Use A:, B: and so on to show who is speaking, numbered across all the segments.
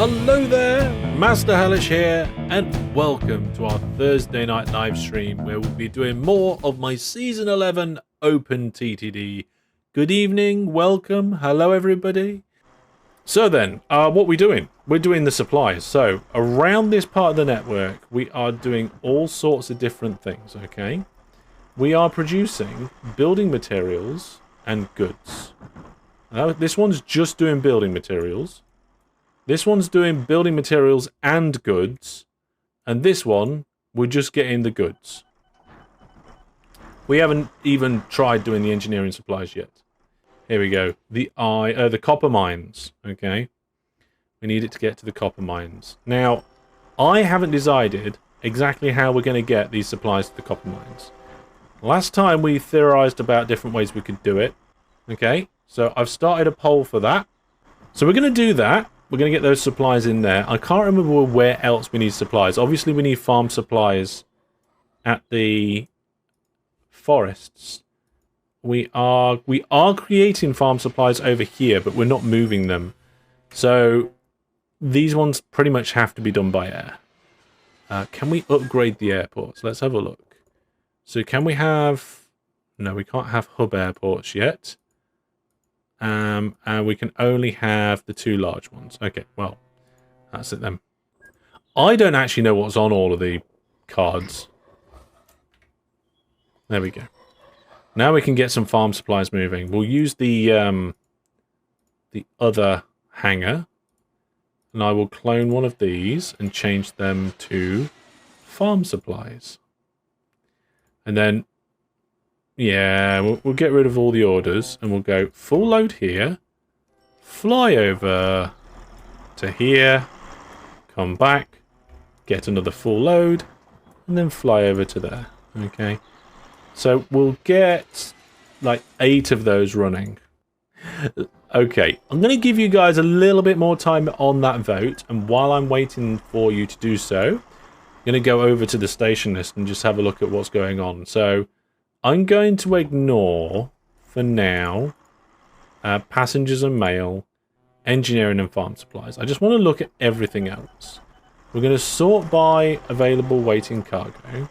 A: Hello there, Master Hellish here, and welcome to our Thursday night live stream where we'll be doing more of my Season 11 OpenTTD. Good evening, welcome, hello everybody. So then, what are we doing? We're doing the supplies. So, around this part of the network, we are doing all sorts of different things, okay? We are producing building materials and goods. Now, this one's just doing building materials. This one's doing building materials and goods. And this one, we're just getting the goods. We haven't even tried doing the engineering supplies yet. Here we go. The copper mines. Okay. We need it to get to the copper mines. Now, I haven't decided exactly how we're going to get these supplies to the copper mines. Last time we theorized about different ways we could do it. Okay. So I've started a poll for that. So we're going to do that. We're going to get those supplies in there. I can't remember where else we need supplies. Obviously, we need farm supplies at the forests. We are creating farm supplies over here, but we're not moving them. So these ones pretty much have to be done by air. Can we upgrade the airports? Let's have a look. So can we have... No, we can't have hub airports yet. And we can only have the two large ones. Okay, well, that's it then. I don't actually know what's on all of the cards. There we go. Now we can get some farm supplies moving. We'll use the other hangar. And I will clone one of these and change them to farm supplies. And then... yeah, we'll get rid of all the orders and we'll go full load here, fly over to here, come back, get another full load, and then fly over to there. Okay, so we'll get like 8 of those running. Okay, I'm going to give you guys a little bit more time on that vote, and while I'm waiting for you to do so, I'm going to go over to the station list and just have a look at what's going on. So I'm going to ignore, for now, passengers and mail, engineering and farm supplies. I just want to look at everything else. We're going to sort by available waiting cargo.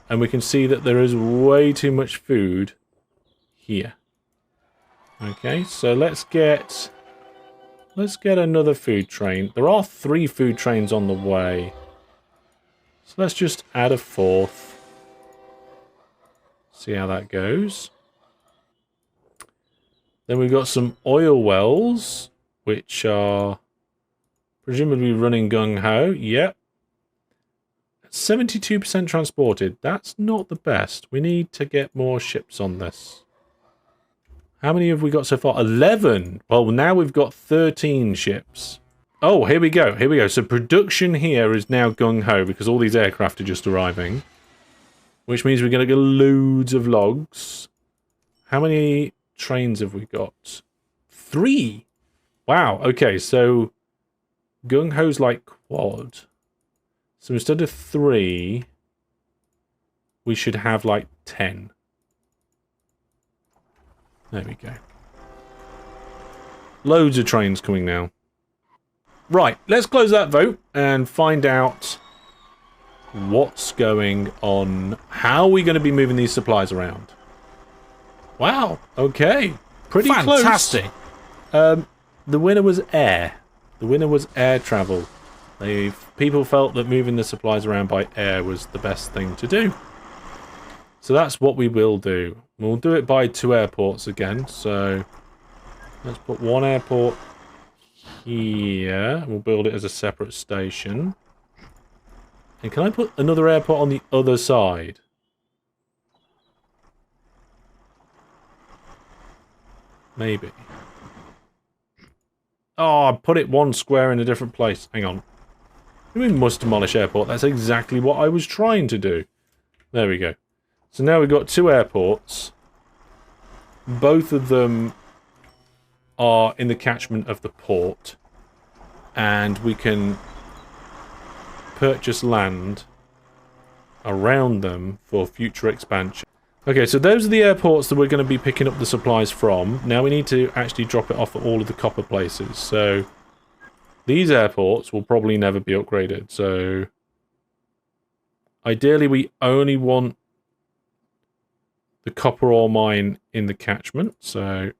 A: And we can see that there is way too much food here. Okay, so let's get another food train. There are 3 food trains on the way. So let's just add a 4th. See how that goes. Then we've got some oil wells, which are presumably running gung-ho. Yep. 72% transported. That's not the best. We need to get more ships on this. How many have we got so far? 11. Well, now we've got 13 ships. Oh, here we go. Here we go. So production here is now gung-ho because all these aircraft are just arriving. Which means we're going to get loads of logs. How many trains have we got? 3! Wow, okay, so gung-ho's like quad. So instead of 3, we should have like 10. There we go. Loads of trains coming now. Right, let's close that vote and find out what's going on. How are we going to be moving these supplies around? Wow, okay. Pretty
B: fantastic.
A: Close. The winner was air. The winner was air travel. People felt that moving the supplies around by air was the best thing to do. So that's what we will do. We'll do it by 2 airports again. So let's put 1 airport here. We'll build it as a separate station. And can I put another airport on the other side? Maybe. Oh, I put it 1 square in a different place. Hang on. We must demolish airport. That's exactly what I was trying to do. There we go. So now we've got 2 airports. Both of them are in the catchment of the port. And we can purchase land around them for future expansion. Okay, so those are the airports that we're going to be picking up the supplies from. Now we need to actually drop it off at all of the copper places. So these airports will probably never be upgraded. So ideally, we only want the copper ore mine in the catchment. So,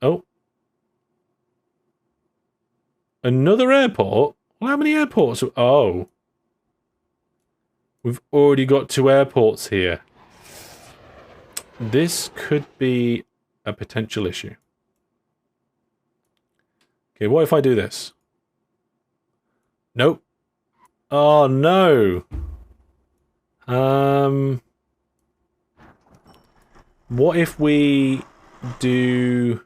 A: oh, another airport? Well, how many airports? Oh, we've already got 2 airports here. This could be a potential issue. Okay, what if I do this? Nope. Oh, no. What if we do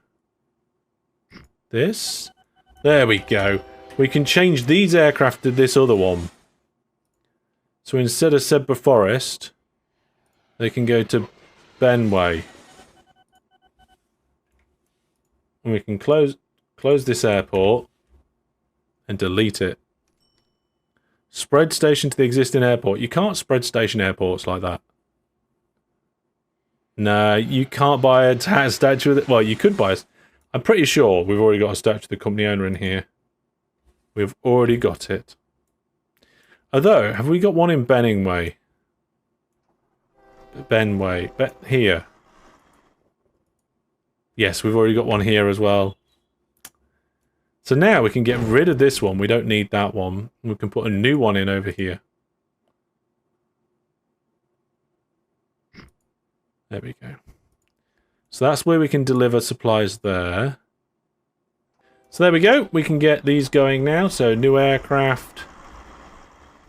A: this? There we go. We can change these aircraft to this other one. So instead of Sedba Forest, they can go to Benway. And we can close this airport and delete it. Spread station to the existing airport. You can't spread station airports like that. No, you can't buy a statue of the... Well, you could buy a... I'm pretty sure we've already got a statue of the company owner in here. We've already got it. Although, have we got one in Benningway? Benway. Here. Yes, we've already got one here as well. So now we can get rid of this one. We don't need that one. We can put a new one in over here. There we go. So that's where we can deliver supplies there. So there we go. We can get these going now. So new aircraft.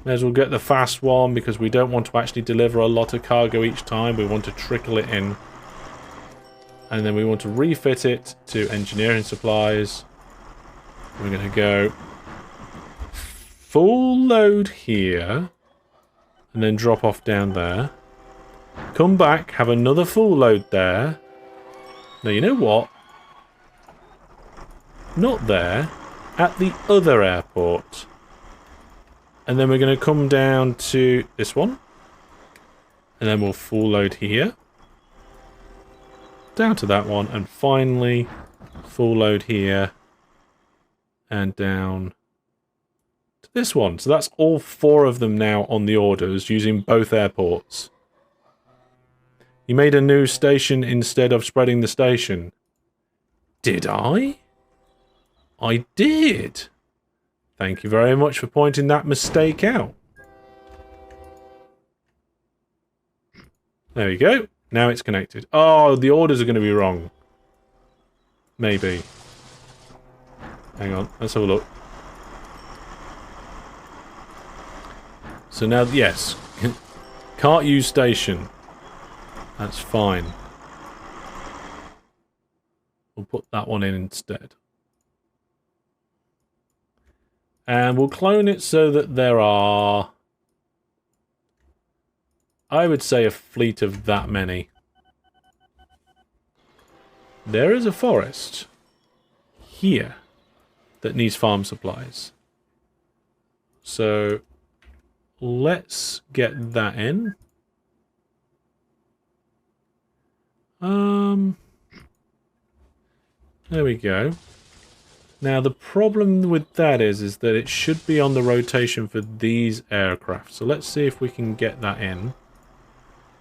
A: May as well get the fast one because we don't want to actually deliver a lot of cargo each time. We want to trickle it in. And then we want to refit it to engineering supplies. We're going to go full load here. And then drop off down there. Come back, have another full load there. Now, you know what? Not there. At the other airport. And then we're going to come down to this one. And then we'll full load here. Down to that one. And finally, full load here. And down to this one. So that's all 4 of them now on the orders using both airports. You made a new station instead of spreading the station. Did I? I did. Thank you very much for pointing that mistake out. There we go. Now it's connected. Oh, the orders are going to be wrong. Maybe. Hang on. Let's have a look. So now, yes. Can't use station. That's fine. We'll put that one in instead. And we'll clone it so that there are, I would say, a fleet of that many. There is a forest here that needs farm supplies. So let's get that in. There we go. Now the problem with that is that it should be on the rotation for these aircraft. So let's see if we can get that in.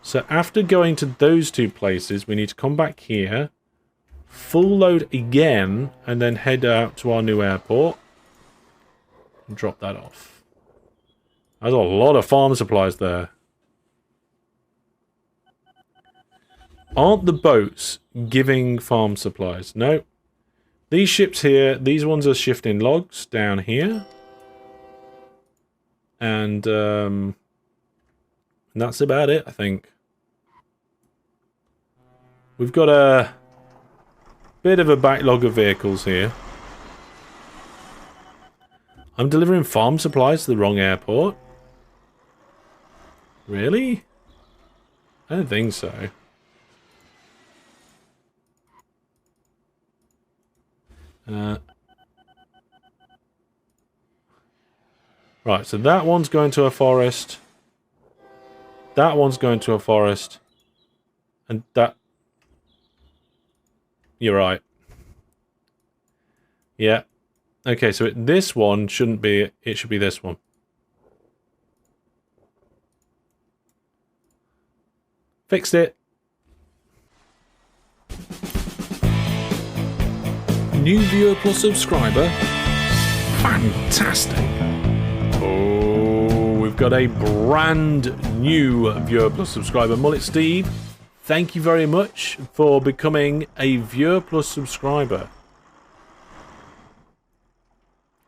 A: So after going to those 2 places, we need to come back here, full load again, and then head out to our new airport and drop that off. There's a lot of farm supplies there. Aren't the boats giving farm supplies? No. These ships here, these ones are shifting logs down here. And that's about it, I think. We've got a bit of a backlog of vehicles here. I'm delivering farm supplies to the wrong airport. Really? I don't think so. Right, so that one's going to a forest. That one's going to a forest. And that... You're right. Yeah. Okay, so this one shouldn't be... It should be this one. Fixed it. New viewer plus subscriber. Fantastic. Oh, we've got a brand new viewer plus subscriber. Mullet Steve, thank you very much for becoming a viewer plus subscriber.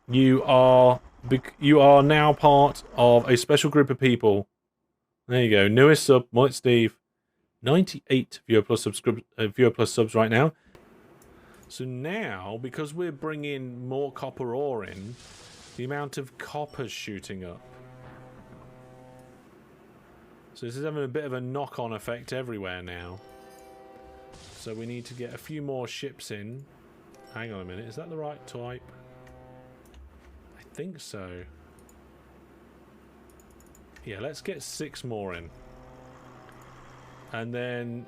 A: You are now part of a special group of people. There you go. Newest sub, Mullet Steve. 98 viewer plus subs right now. So now, because we're bringing more copper ore in, the amount of copper's shooting up. So this is having a bit of a knock-on effect everywhere now. So we need to get a few more ships in. Hang on a minute, is that the right type? I think so. Yeah, let's get 6 more in. And then,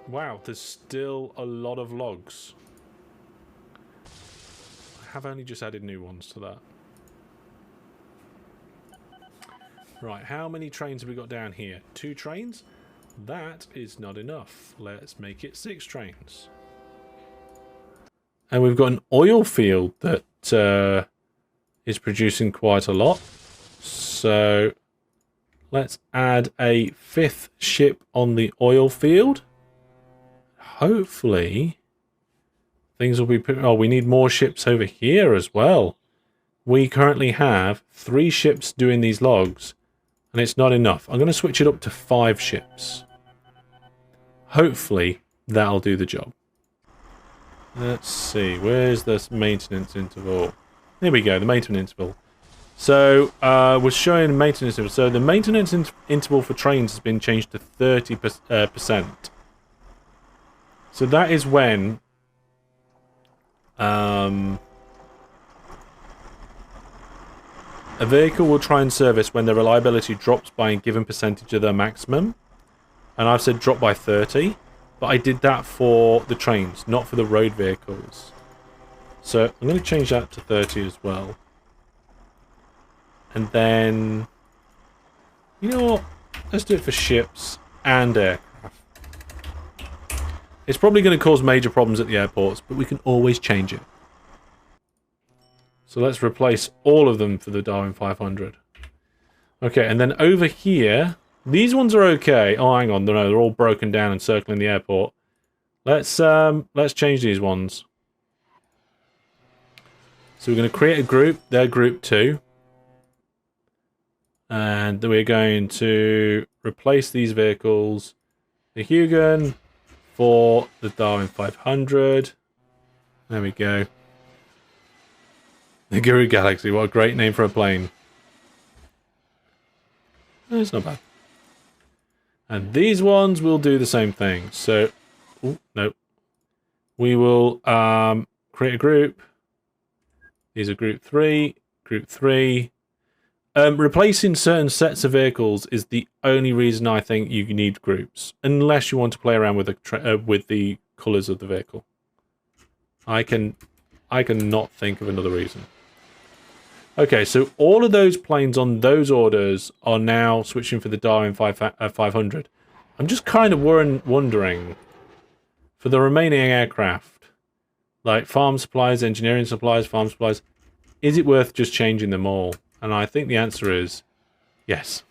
A: wow, there's still a lot of logs. I have only just added new ones to that. Right, how many trains have we got down here? 2 trains? That is not enough. Let's make it 6 trains. And we've got an oil field that is producing quite a lot. So let's add a 5th ship on the oil field. Hopefully things will be... Oh, we need more ships over here as well. We currently have 3 ships doing these logs, and it's not enough. I'm going to switch it up to 5 ships. Hopefully that'll do the job. Let's see, where's this maintenance interval? Here we go, the maintenance interval. So, we're showing maintenance interval. So the maintenance interval for trains has been changed to 30%. So that is when a vehicle will try and service when the reliability drops by a given percentage of their maximum. And I've said drop by 30. But I did that for the trains, not for the road vehicles. So I'm going to change that to 30 as well. And then, you know what? Let's do it for ships and aircraft. It's probably going to cause major problems at the airports, but we can always change it. So let's replace all of them for the Darwin 500. Okay, and then over here, these ones are okay. Oh, hang on, no, they're all broken down and circling the airport. Let's change these ones. So we're going to create a group. They're group 2. And we're going to replace these vehicles. The Hugon for the Darwin 500. There we go. The Guru Galaxy. What a great name for a plane. No, it's not bad. And these ones will do the same thing. So, oh, no. We will create a group. These are group 3. Group 3. Replacing certain sets of vehicles is the only reason I think you need groups, unless you want to play around with the colours of the vehicle. I can not think of another reason. Okay, so all of those planes on those orders are now switching for the Darwin 500. I'm just kind of wondering, for the remaining aircraft, like farm supplies, engineering supplies, farm supplies, is it worth just changing them all? And I think the answer is yes.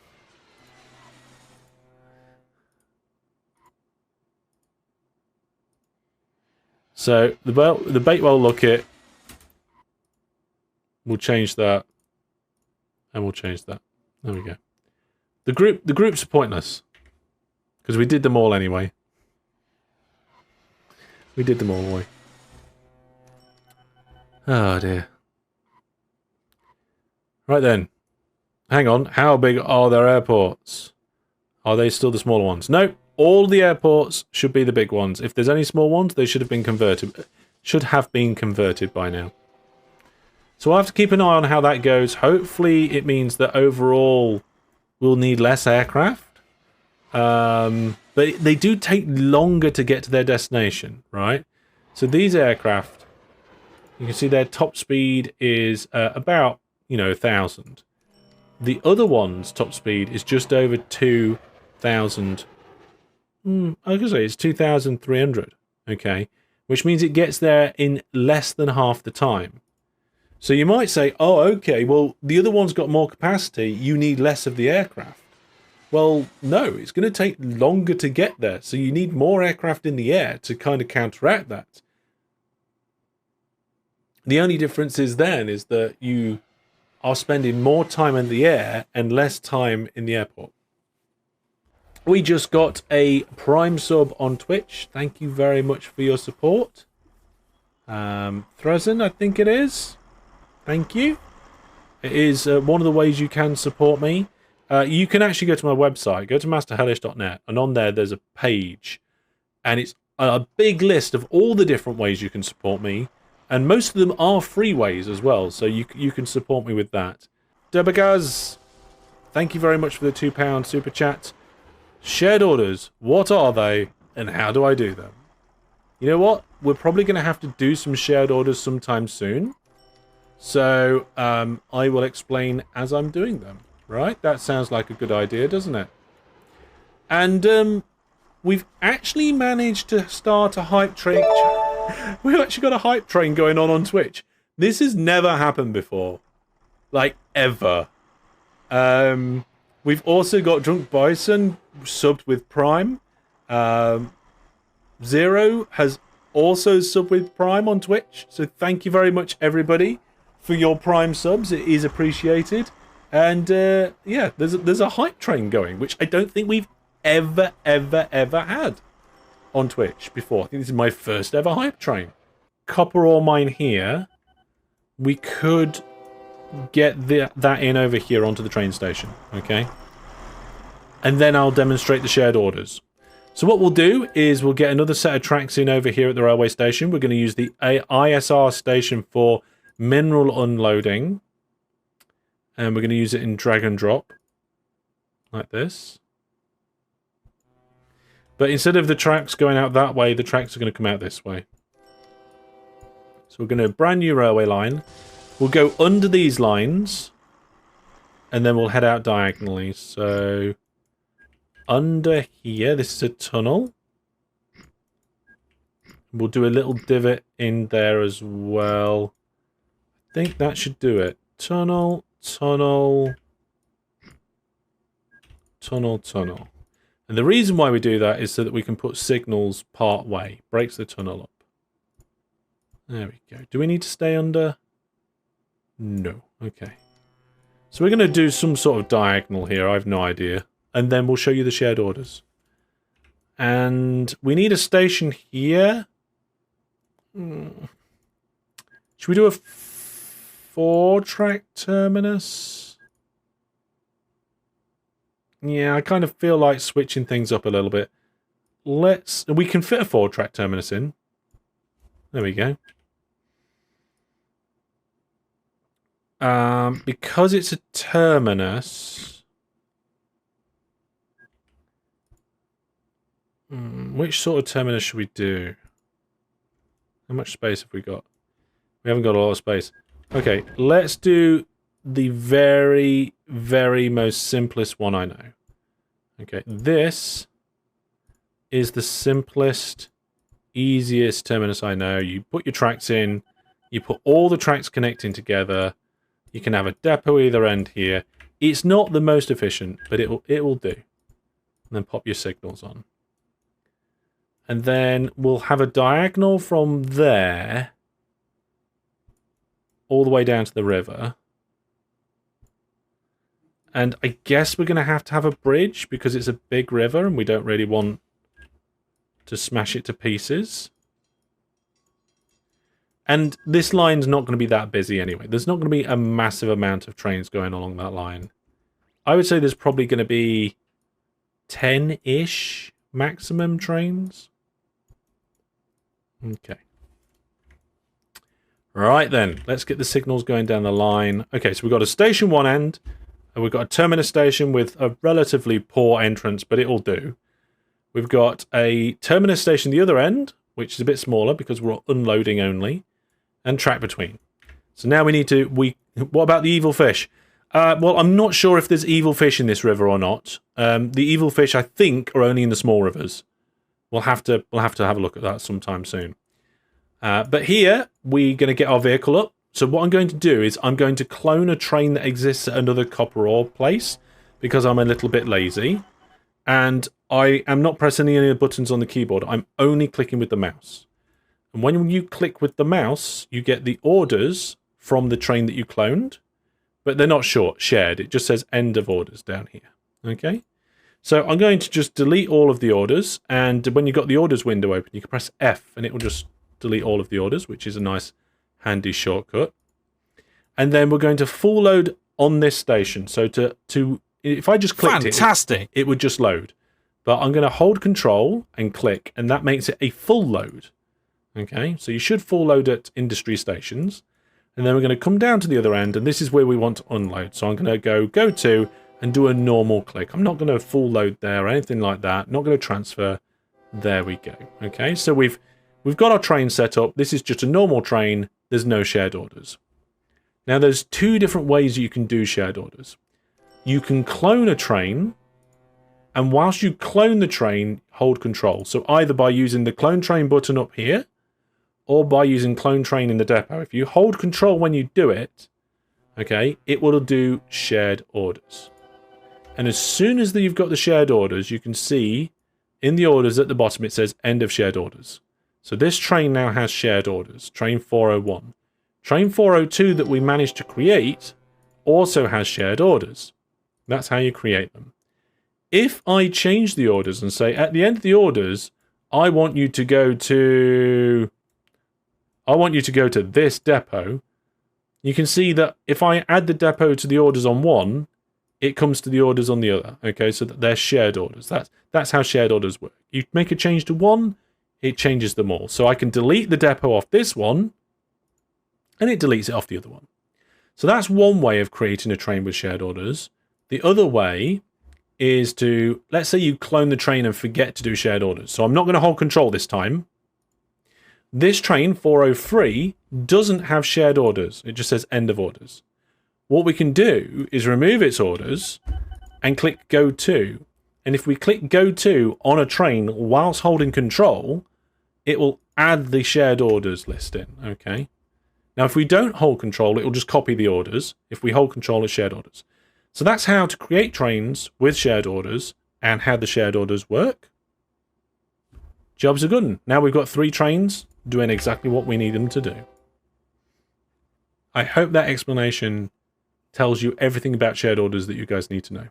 A: So the Batewell Lookit, we'll change that, and we'll change that. There we go. The groups are pointless because we did them all anyway. We did them all anyway. Oh dear. Right then. Hang on. How big are their airports? Are they still the smaller ones? No. All the airports should be the big ones. If there's any small ones, they should have been converted. Should have been converted by now. So I'll have to keep an eye on how that goes. Hopefully it means that overall we'll need less aircraft. But they do take longer to get to their destination, right? So these aircraft You can see their top speed is about, 1,000. The other one's top speed is just over 2,000. I could say it's 2,300. Okay, which means it gets there in less than half the time. So you might say, oh, okay, well, the other one's got more capacity. You need less of the aircraft. Well, no, it's going to take longer to get there. So you need more aircraft in the air to kind of counteract that. The only difference is then is that you are spending more time in the air and less time in the airport. We just got a Prime sub on Twitch. Thank you very much for your support. Threzen, I think it is. Thank you. It is one of the ways you can support me. You can actually go to my website, go to masterhellish.net, and on there there's a page. And it's a big list of all the different ways you can support me. And most of them are free ways as well, so you can support me with that. Debagaz, thank you very much for the £2 super chat. Shared orders, what are they, and how do I do them? You know what? We're probably going to have to do some shared orders sometime soon. So I will explain as I'm doing them. Right? That sounds like a good idea, doesn't it? And we've actually managed to start a hype train. We've actually got a hype train going on Twitch. This has never happened before. Like, ever. We've also got Drunk Bison subbed with Prime. Zero has also subbed with Prime on Twitch. So thank you very much, everybody, for your Prime subs. It is appreciated. And, yeah, there's a hype train going, which I don't think we've ever had on Twitch before. I think this is my first ever hype train. Copper ore mine here. We could get that in over here onto the train station, okay? And then I'll demonstrate the shared orders. So what we'll do is we'll get another set of tracks in over here at the railway station. We're going to use the ISR station for mineral unloading. And we're going to use it in drag and drop. Like this. But instead of the tracks going out that way, the tracks are going to come out this way. So we're going to brand new railway line. We'll go under these lines. And then we'll head out diagonally. So under here, this is a tunnel. We'll do a little divot in there as well. I think that should do it. Tunnel, tunnel, tunnel, tunnel. And the reason why we do that is so that we can put signals part way. Breaks the tunnel up. There we go. Do we need to stay under? No. Okay. So we're going to do some sort of diagonal here. I have no idea. And then we'll show you the shared orders. And we need a station here. Should we do a 4-track terminus? Yeah, I kind of feel like switching things up a little bit. We can fit a 4-track terminus in. There we go. Because it's a terminus. Which sort of terminus should we do? How much space have we got? We haven't got a lot of space. Okay, let's do the very, very most simplest one I know. Okay, this is the simplest, easiest terminus I know. You put your tracks in, you put all the tracks connecting together. You can have a depot either end here. It's not the most efficient, but it will do. And then pop your signals on. And then we'll have a diagonal from there all the way down to the river. And I guess we're going to have a bridge because it's a big river and we don't really want to smash it to pieces. And this line's not going to be that busy anyway. There's not going to be a massive amount of trains going along that line. I would say there's probably going to be 10-ish maximum trains. Okay. Right then, let's get the signals going down the line. Okay, so we've got a station one end, and we've got a terminus station with a relatively poor entrance, but it'll do. We've got a terminus station the other end, which is a bit smaller because we're unloading only. and track between. So now we need to... What about the evil fish? Well, I'm not sure if there's evil fish in this river or not. The evil fish, I think, are only in the small rivers. We'll have to have a look at that sometime soon. But here, we're going to get our vehicle up. So what I'm going to do is I'm going to clone a train that exists at another copper ore place because I'm a little bit lazy. And I am not pressing any of the buttons on the keyboard. I'm only clicking with the mouse. And when you click with the mouse, you get the orders from the train that you cloned. But they're not shared. It just says end of orders down here. Okay? So I'm going to just delete all of the orders. And when you've got the orders window open, you can press F and it will just delete all of the orders, which is a nice handy shortcut. And then we're going to full load on this station. So if I just clicked it would just load. But I'm going to hold control and click, and that makes it a full load. Okay, so you should full load at industry stations. And then we're going to come down to the other end, and this is where we want to unload. So I'm going to go to and do a normal click. I'm not going to full load there or anything like that. Not going to transfer. There we go. Okay, so we've got our train set up. This is just a normal train. There's no shared orders. Now, there's two different ways you can do shared orders. You can clone a train, and whilst you clone the train, hold control. So either by using the clone train button up here, or by using clone train in the depot. If you hold control when you do it, okay, it will do shared orders. And as soon as you've got the shared orders, you can see in the orders at the bottom, it says end of shared orders. So this train now has shared orders, train 401. Train 402 that we managed to create also has shared orders. That's how you create them. If I change the orders and say at the end of the orders, I want you to go to this depot, you can see that if I add the depot to the orders on one, it comes to the orders on the other. Okay, so that they're shared orders. That's how shared orders work. You make a change to one, it changes them all. So I can delete the depot off this one, and it deletes it off the other one. So that's one way of creating a train with shared orders. The other way is to, let's say you clone the train and forget to do shared orders. So I'm not going to hold control this time. This train, 403, doesn't have shared orders. It just says end of orders. What we can do is remove its orders and click Go To. And if we click Go To on a train whilst holding control, it will add the shared orders list in. Okay. Now, if we don't hold control, it will just copy the orders. If we hold control, it's shared orders. So that's how to create trains with shared orders and how the shared orders work. Jobs are good. Now we've got 3 trains doing exactly what we need them to do. I hope that explanation tells you everything about shared orders that you guys need to know.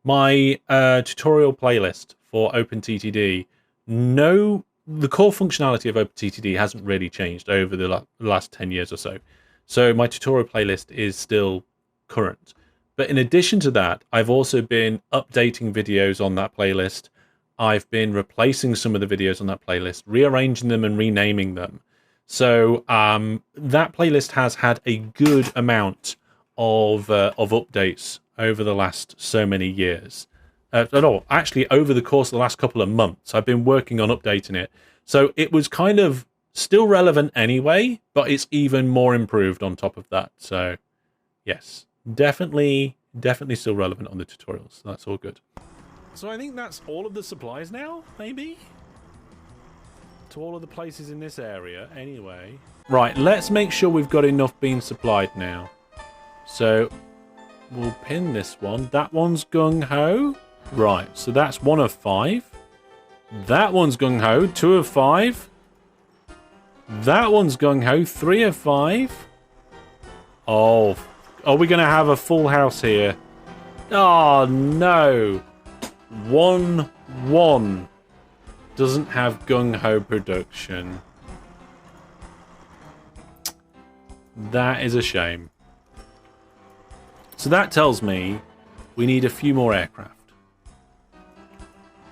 A: My tutorial playlist for OpenTTD, the core functionality of OpenTTD hasn't really changed over the last 10 years or so. So my tutorial playlist is still current. But in addition to that, I've also been updating videos on that playlist. I've been replacing some of the videos on that playlist, rearranging them and renaming them. So that playlist has had a good amount of updates over the last so many years. Actually, over the course of the last couple of months, I've been working on updating it. So it was kind of still relevant anyway, but it's even more improved on top of that. So yes, definitely still relevant on the tutorials. That's all good. So I think that's all of the supplies now, maybe? To all of the places in this area, anyway. Right, let's make sure we've got enough being supplied now. So we'll pin this one. That one's gung-ho. Right, so that's 1 of 5. That one's gung-ho, 2 of 5. That one's gung-ho, 3 of 5. Oh, are we going to have a full house here? Oh, no. 1-1 doesn't have gung-ho production. That is a shame. So that tells me we need a few more aircraft.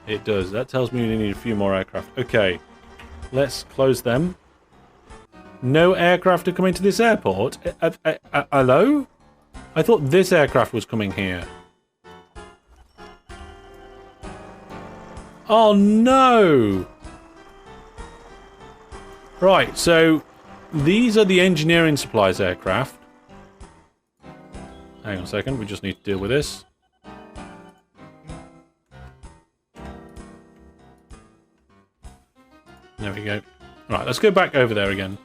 A: It does. That tells me we need a few more aircraft. Okay, let's close them. No aircraft are coming to this airport? Hello? I thought this aircraft was coming here. Oh no! Right, so these are the engineering supplies aircraft. Hang on a second, we just need to deal with this. There we go. Right, let's go back over there again.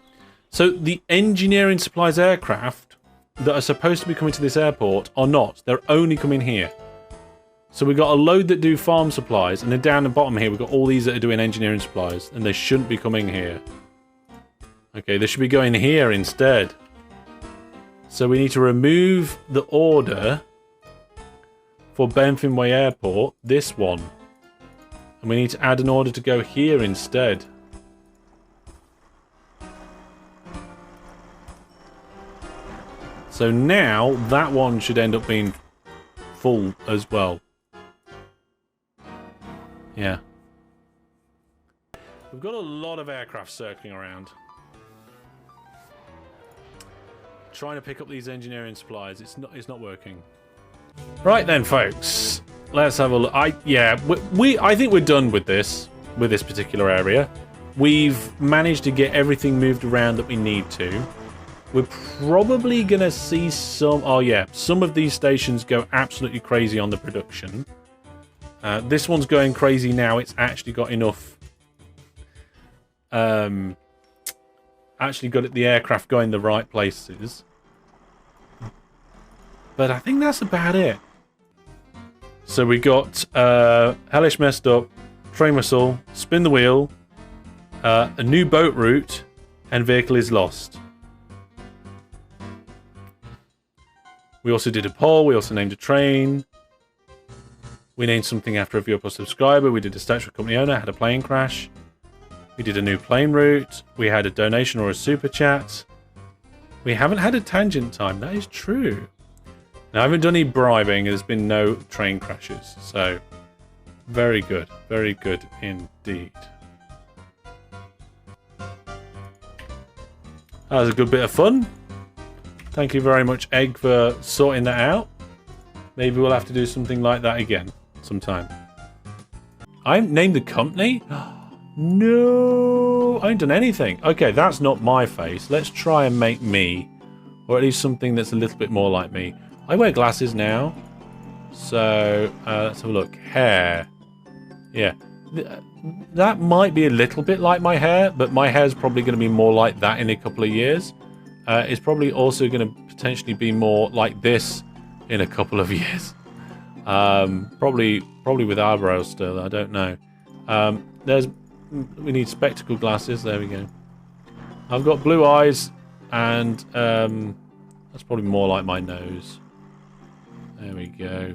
A: So the engineering supplies aircraft that are supposed to be coming to this airport are not. They're only coming here. So we've got a load that do farm supplies, and then down the bottom here we've got all these that are doing engineering supplies, and they shouldn't be coming here. Okay, they should be going here instead. So we need to remove the order for Benfinway Airport, this one. And we need to add an order to go here instead. So now that one should end up being full as well. Yeah. We've got a lot of aircraft circling around. Trying to pick up these engineering supplies. It's not working. Right then, folks. Let's have a look. I think we're done with this particular area. We've managed to get everything moved around that we need to. We're probably going to see some... Oh, yeah. Some of these stations go absolutely crazy on the production. This one's going crazy now. It's actually got enough... actually got the aircraft going the right places. But I think that's about it. So we got Hellish messed up, train whistle, spin the wheel, a new boat route, and vehicle is lost. We also did a poll. We also named a train. We named something after a viewer plus subscriber. We did a statutory company owner. Had a plane crash. We did a new plane route. We had a donation or a super chat. We haven't had a tangent time. That is true. Now, I haven't done any bribing. There's been no train crashes. So, very good. Very good indeed. That was a good bit of fun. Thank you very much, Egg, for sorting that out. Maybe we'll have to do something like that again sometime. I named the company? No, I ain't done anything. Okay, that's not my face. Let's try and make me, or at least something that's a little bit more like me. I wear glasses now, so let's have a look. Hair. Yeah, that might be a little bit like my hair, but my hair's probably going to be more like that in a couple of years. It's probably also going to potentially be more like this in a couple of years. Probably with eyebrows still. I don't know. We need spectacle glasses. There we go. I've got blue eyes, and that's probably more like my nose. There we go.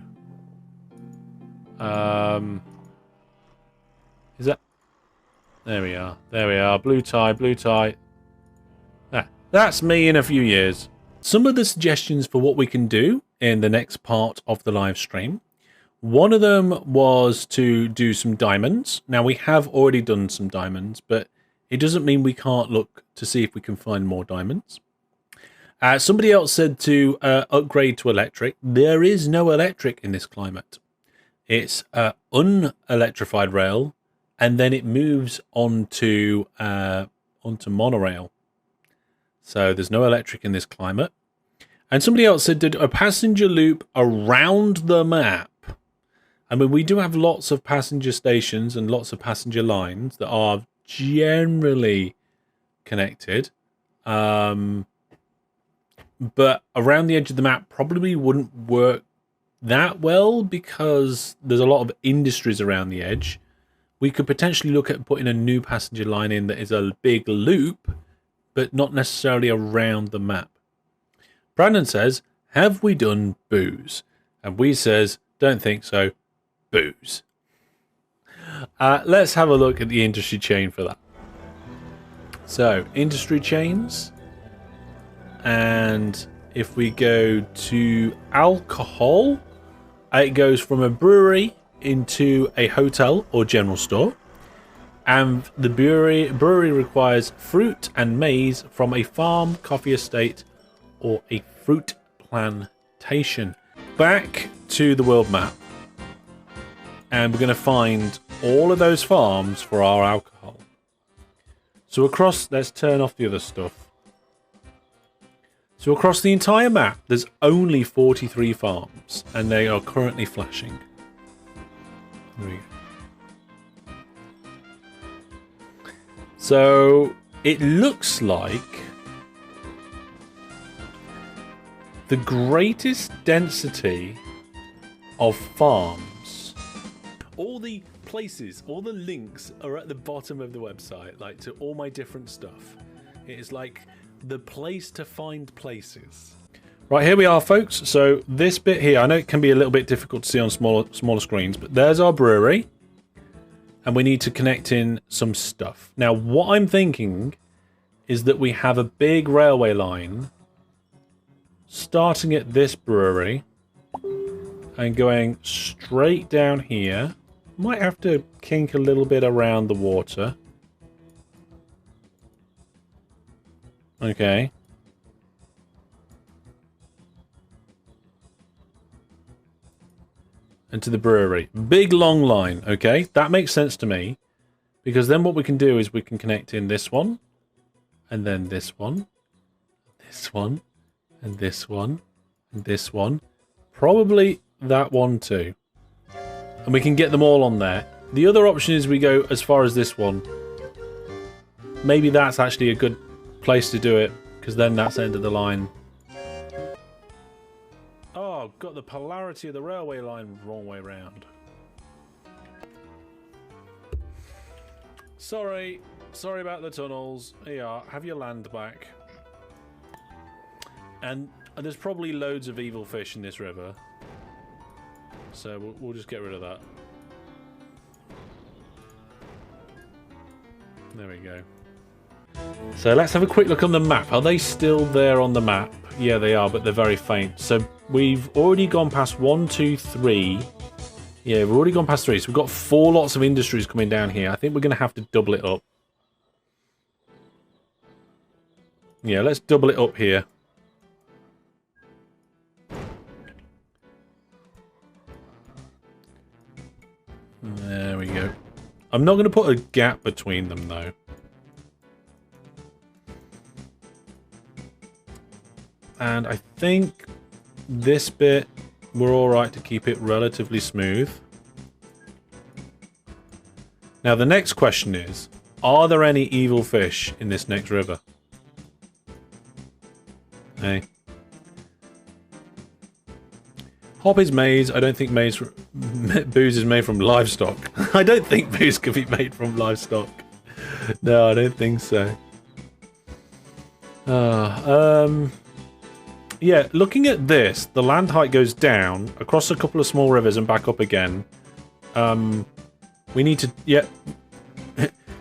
A: Is that? There we are. There we are. Blue tie. Blue tie. That's me in a few years. Some of the suggestions for what we can do in the next part of the live stream. One of them was to do some diamonds. Now, we have already done some diamonds, but it doesn't mean we can't look to see if we can find more diamonds. Somebody else said to upgrade to electric. There is no electric in this climate. It's unelectrified rail, and then it moves onto monorail. So there's no electric in this climate. And somebody else said, did a passenger loop around the map? I mean, we do have lots of passenger stations and lots of passenger lines that are generally connected. But around the edge of the map probably wouldn't work that well because there's a lot of industries around the edge. We could potentially look at putting a new passenger line in that is a big loop, but not necessarily around the map. Brandon says, have we done booze? And we says, don't think so, booze. Let's have a look at the industry chain for that. So, industry chains. And if we go to alcohol, it goes from a brewery into a hotel or general store. And the brewery requires fruit and maize from a farm, coffee estate, or a fruit plantation. Back to the world map. And we're going to find all of those farms for our alcohol. So across, let's turn off the other stuff. So across the entire map, there's only 43 farms, and they are currently flashing. There we go. So it looks like the greatest density of farms. All the places, all the links are at the bottom of the website, like to all my different stuff. It is like the place to find places. Right, here we are, folks. So this bit here, I know it can be a little bit difficult to see on smaller screens, but there's our brewery. And we need to connect in some stuff. Now, what I'm thinking is that we have a big railway line starting at this brewery and going straight down here. Might have to kink a little bit around the water. Okay. And to the brewery. Big long line, okay? That makes sense to me. Because then what we can do is we can connect in this one. And then this one. This one. And this one. And this one. Probably that one too. And we can get them all on there. The other option is we go as far as this one. Maybe that's actually a good place to do it. Because then that's the end of the line. Oh, got the polarity of the railway line wrong way round. Sorry about the tunnels. Here you are, have your land back. And there's probably loads of evil fish in this river. So we'll just get rid of that. There we go. So let's have a quick look on the map. Are they still there on the map? Yeah, they are, but they're very faint. So we've already gone past 1, 2, 3. Yeah, we've already gone past 3. So we've got 4 lots of industries coming down here. I think we're going to have to double it up. Yeah, let's double it up here. There we go. I'm not going to put a gap between them, though. And I think this bit, we're alright to keep it relatively smooth. Now the next question is, are there any evil fish in this next river? Hey. Hop is maize. I don't think booze is made from livestock. I don't think booze could be made from livestock. No, I don't think so. Yeah, looking at this, the land height goes down across a couple of small rivers and back up again. We need to... Yeah.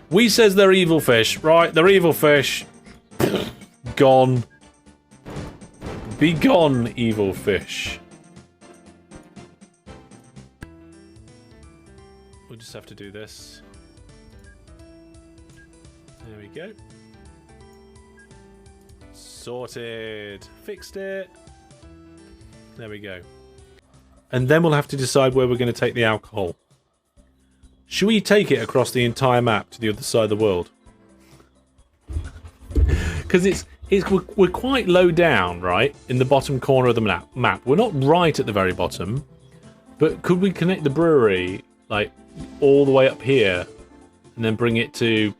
A: We says they're evil fish. Right, they're evil fish. Gone. Be gone, evil fish. We'll just have to do this. There we go. Sorted. Fixed it. There we go. And then we'll have to decide where we're going to take the alcohol. Should we take it across the entire map to the other side of the world? Because we're quite low down, right? In the bottom corner of the map. We're not right at the very bottom. But could we connect the brewery, like, all the way up here? And then bring it to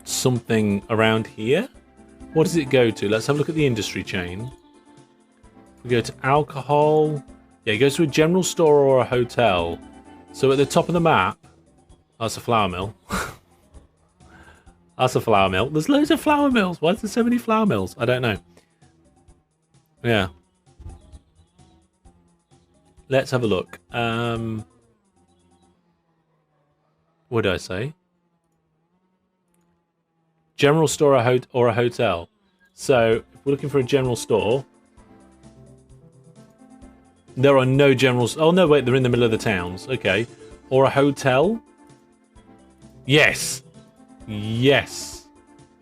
A: something around here? What does it go to? Let's have a look at the industry chain. We go to alcohol. Yeah, it goes to a general store or a hotel. So at the top of the map, that's a flour mill. That's a flour mill. There's loads of flour mills. Why is there so many flour mills? I don't know. Yeah. Let's have a look. What did I say? General store or a hotel. So, if we're looking for a general store, there are no generals. Oh, no, wait, they're in the middle of the towns. Okay. Or a hotel. Yes. Yes.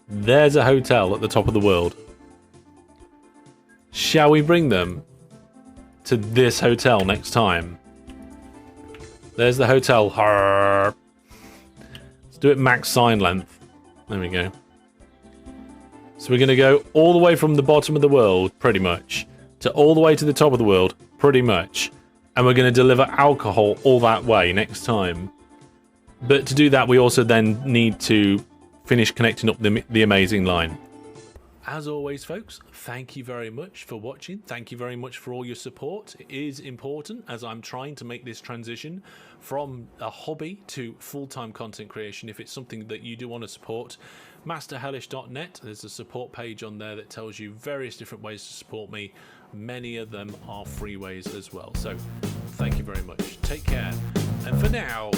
A: There's a hotel at the top of the world. Shall we bring them to this hotel next time? There's the hotel. Let's do it max sign length. There we go. So we're going to go all the way from the bottom of the world, pretty much, to all the way to the top of the world, pretty much. And we're going to deliver alcohol all that way next time. But to do that, we also then need to finish connecting up the amazing line. As always, folks, thank you very much for watching. Thank you very much for all your support. It is important as I'm trying to make this transition from a hobby to full-time content creation. If it's something that you do want to support, masterhellish.net, there's a support page on there that tells you various different ways to support me. Many of them are free ways as well. So thank you very much. Take care. And for now...